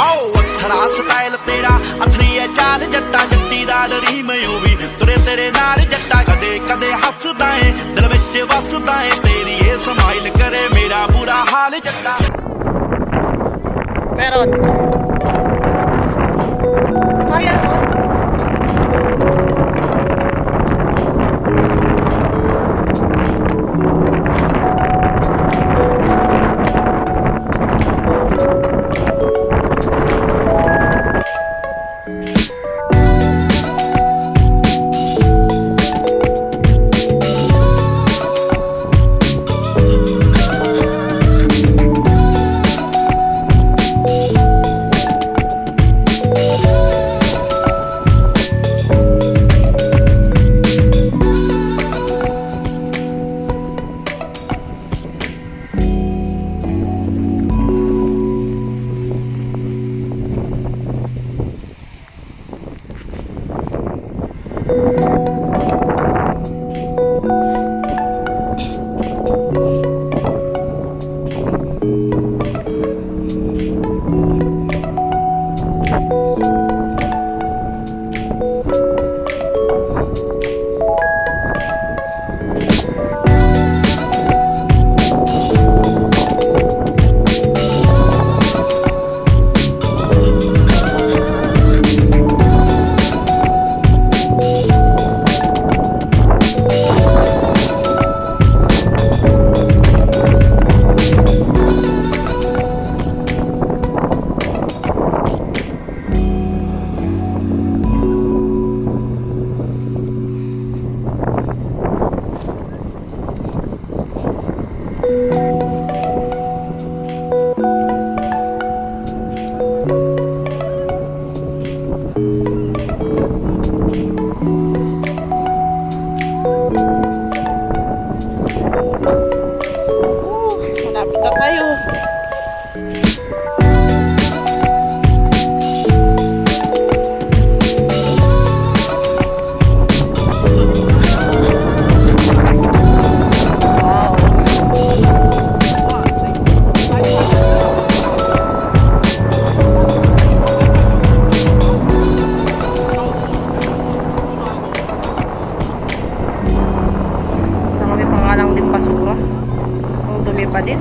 अथरा स्टाइल तेरा अथरी है चाल जट्टा जट्टी दा डरी मयो भी तुरे तेरे नाल जट्टा कदे कदे हसदा है दिल विच वसदा है तेरी ये स्माइल करे मेरा बुरा हाल जट्टा Meron. Kaya mo? Malapit na tayo. Lang din basura. Ang dumi pa din.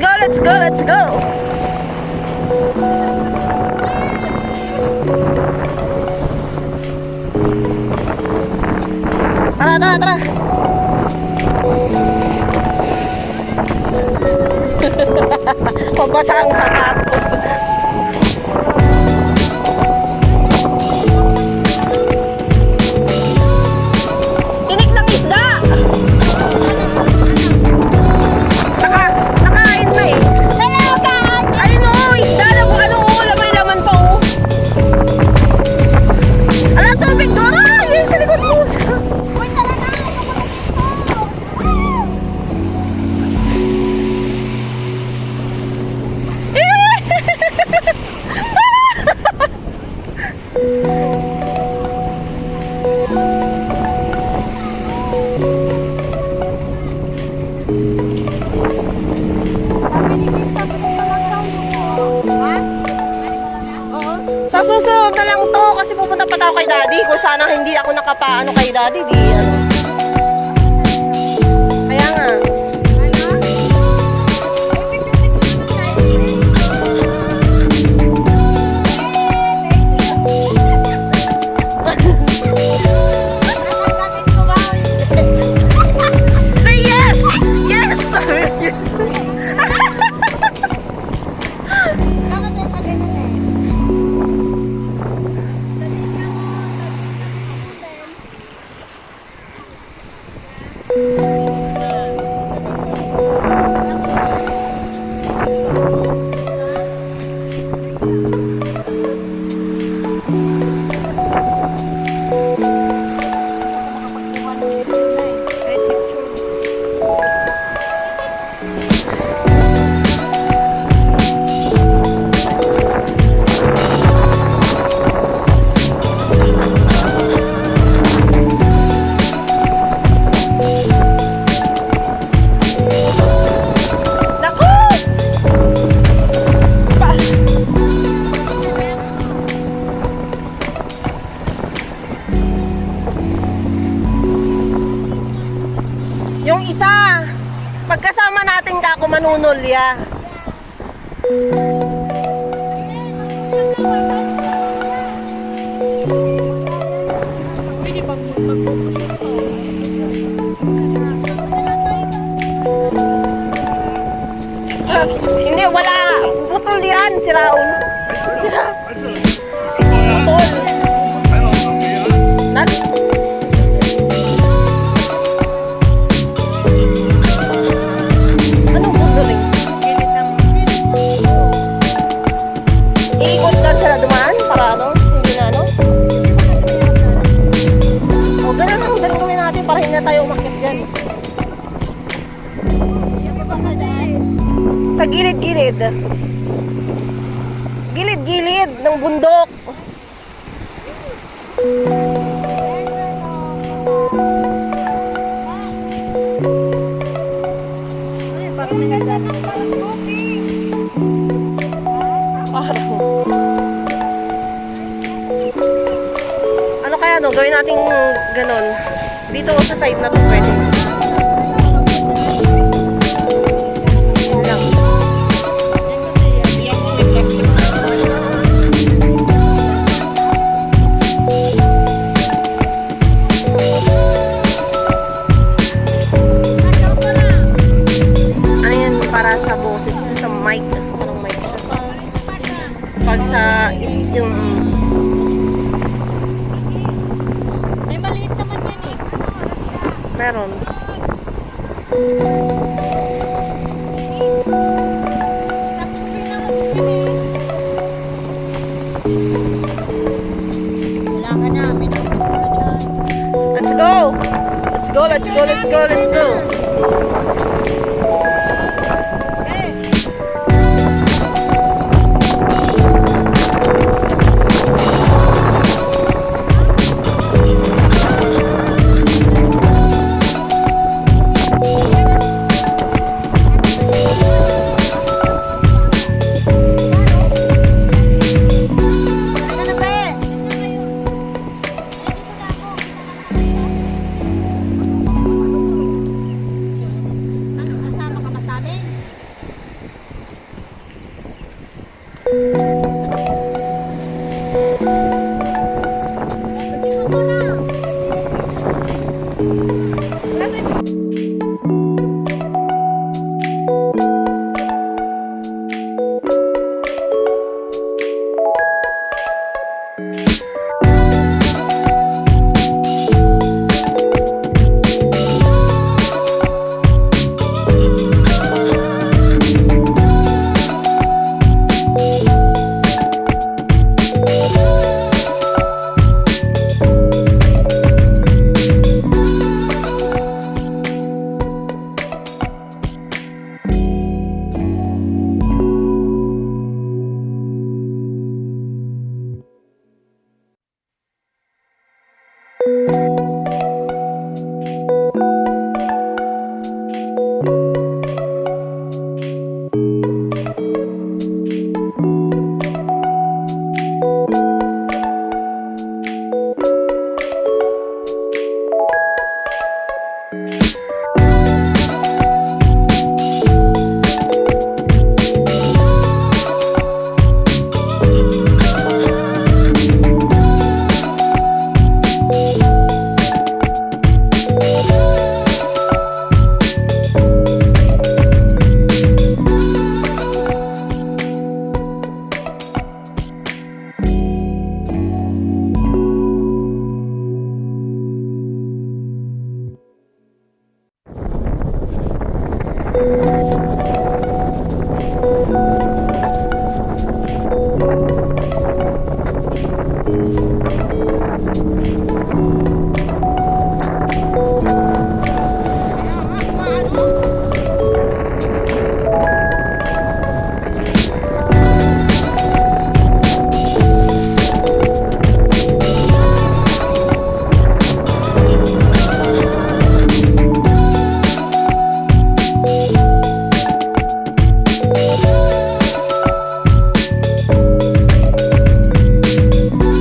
go, let's go, let's go. Tara, tara, tara. Pabasa ang sapatos. Tinik ng isda. Nakain mo eh. Hello guys! Ayun o, isda na kung ano o, lamay-laman pa o. Ala, tubig Dora! Yan sa likod mo. Uy, tara na! Sa susunod na lang to kasi pupunta pa tayo kay Daddy. Kung sana hindi ako nakapaano kay Daddy, di ano. Kaya nga. Say yes! Yes! Yes! Yung isa, pagkasama natin kako manunulya. Hindi, wala. Putol yan, si Raul. Sila. Putol. Anong putol eh? Iikot lang sila dumaan para ano? Hindi na ano? O, ganun gawin natin para hindi na tayo umakit dyan. Sa gilid-gilid. Gilid-gilid ng bundok. Ano kaya no? Gawin natin ganon. Dito sa side na to pwede. Sa boses yun, sa mic. Anong mic siya? Pag sa yung... May maliit naman yan eh. Meron. Wala ka na, may nakapis ko na dyan. Let's go! Let's go, let's go, let's go, let's go! Ayan.